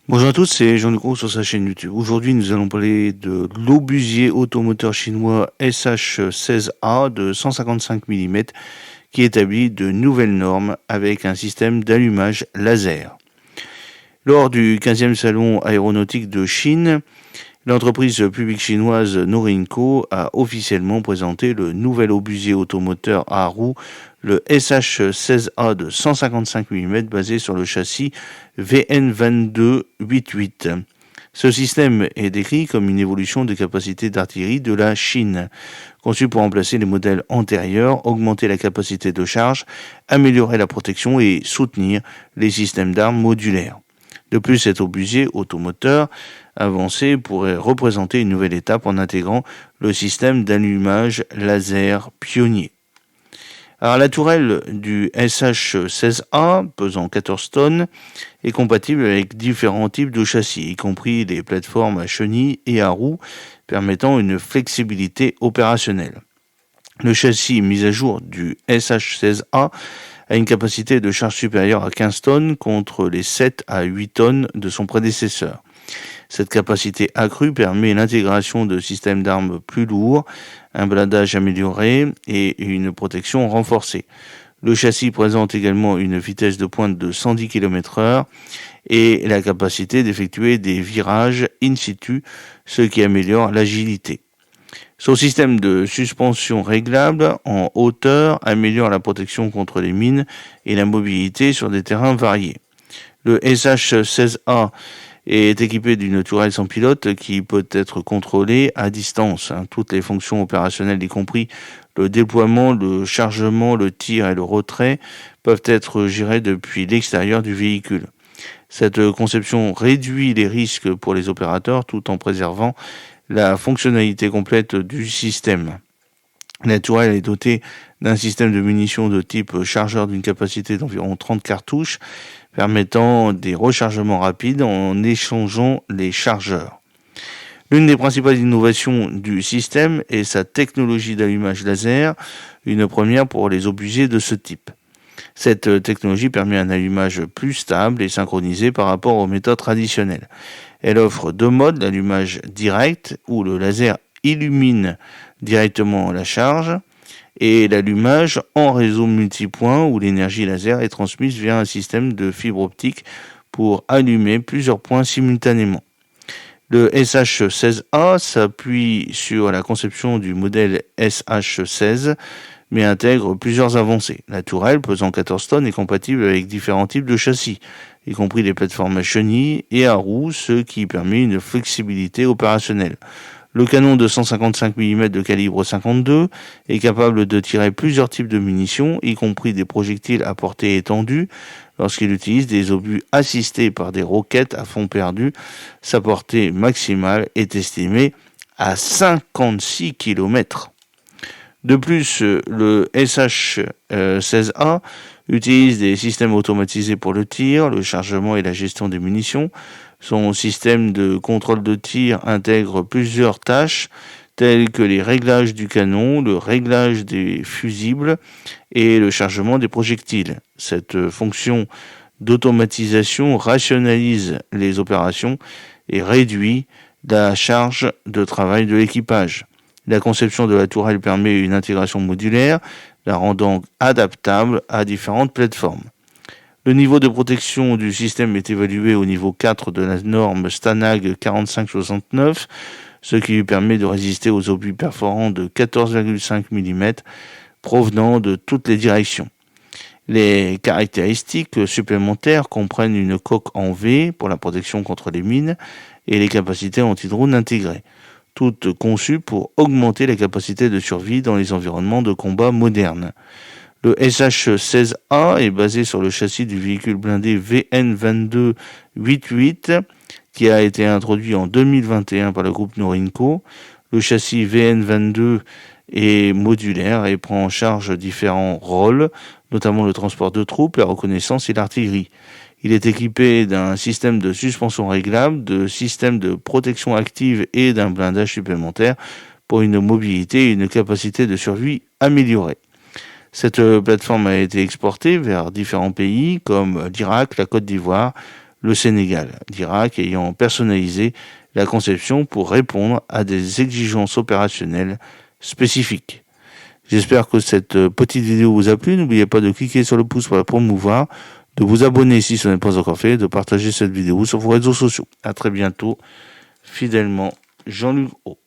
Bonjour à tous, c'est Jean Lucroux sur sa chaîne YouTube. Aujourd'hui, nous allons parler de l'obusier automoteur chinois SH16A de 155 mm qui établit de nouvelles normes avec un système d'allumage laser. Lors du 15e salon aéronautique de Chine, l'entreprise publique chinoise Norinco a officiellement présenté le nouvel obusier automoteur à roues, le SH16A de 155 mm basé sur le châssis VN2288. Ce système est décrit comme une évolution des capacités d'artillerie de la Chine, conçu pour remplacer les modèles antérieurs, augmenter la capacité de charge, améliorer la protection et soutenir les systèmes d'armes modulaires. De plus, cet obusier automoteur avancé pourrait représenter une nouvelle étape en intégrant le système d'allumage laser pionnier. Alors, la tourelle du SH16A, pesant 14 tonnes, est compatible avec différents types de châssis, y compris les plateformes à chenilles et à roues, permettant une flexibilité opérationnelle. Le châssis mis à jour du SH16A a une capacité de charge supérieure à 15 tonnes contre les 7 à 8 tonnes de son prédécesseur. Cette capacité accrue permet l'intégration de systèmes d'armes plus lourds, un blindage amélioré et une protection renforcée. Le châssis présente également une vitesse de pointe de 110 km/h et la capacité d'effectuer des virages in situ, ce qui améliore l'agilité. Son système de suspension réglable en hauteur améliore la protection contre les mines et la mobilité sur des terrains variés. Le SH16A est équipé d'une tourelle sans pilote qui peut être contrôlée à distance. Toutes les fonctions opérationnelles, y compris le déploiement, le chargement, le tir et le retrait, peuvent être gérées depuis l'extérieur du véhicule. Cette conception réduit les risques pour les opérateurs tout en préservant la fonctionnalité complète du système. La tourelle est dotée d'un système de munitions de type chargeur d'une capacité d'environ 30 cartouches, permettant des rechargements rapides en échangeant les chargeurs. L'une des principales innovations du système est sa technologie d'allumage laser, une première pour les obusiers de ce type. Cette technologie permet un allumage plus stable et synchronisé par rapport aux méthodes traditionnelles. Elle offre deux modes, l'allumage direct, où le laser illumine directement la charge, et l'allumage en réseau multipoint, où l'énergie laser est transmise via un système de fibre optique pour allumer plusieurs points simultanément. Le SH16A s'appuie sur la conception du modèle SH16, mais intègre plusieurs avancées. La tourelle, pesant 14 tonnes, est compatible avec différents types de châssis, y compris les plateformes à chenilles et à roues, ce qui permet une flexibilité opérationnelle. Le canon de 155 mm de calibre 52 est capable de tirer plusieurs types de munitions, y compris des projectiles à portée étendue. Lorsqu'il utilise des obus assistés par des roquettes à fond perdu, sa portée maximale est estimée à 56 km. De plus, le SH16A utilise des systèmes automatisés pour le tir, le chargement et la gestion des munitions. Son système de contrôle de tir intègre plusieurs tâches telles que les réglages du canon, le réglage des fusibles et le chargement des projectiles. Cette fonction d'automatisation rationalise les opérations et réduit la charge de travail de l'équipage. La conception de la tourelle permet une intégration modulaire, la rendant adaptable à différentes plateformes. Le niveau de protection du système est évalué au niveau 4 de la norme STANAG 4569, ce qui lui permet de résister aux obus perforants de 14,5 mm provenant de toutes les directions. Les caractéristiques supplémentaires comprennent une coque en V pour la protection contre les mines et les capacités anti-drone intégrées, toutes conçues pour augmenter la capacité de survie dans les environnements de combat modernes. Le SH16A est basé sur le châssis du véhicule blindé VN2288 qui a été introduit en 2021 par le groupe Norinco. Le châssis VN22 est modulaire et prend en charge différents rôles, notamment le transport de troupes, la reconnaissance et l'artillerie. Il est équipé d'un système de suspension réglable, de systèmes de protection active et d'un blindage supplémentaire pour une mobilité et une capacité de survie améliorée. Cette plateforme a été exportée vers différents pays comme l'Irak, la Côte d'Ivoire, le Sénégal, l'Irak ayant personnalisé la conception pour répondre à des exigences opérationnelles spécifiques. J'espère que cette petite vidéo vous a plu. N'oubliez pas de cliquer sur le pouce pour la promouvoir, de vous abonner si ce n'est pas encore fait, de partager cette vidéo sur vos réseaux sociaux. À très bientôt. Fidèlement, Jean-Luc O.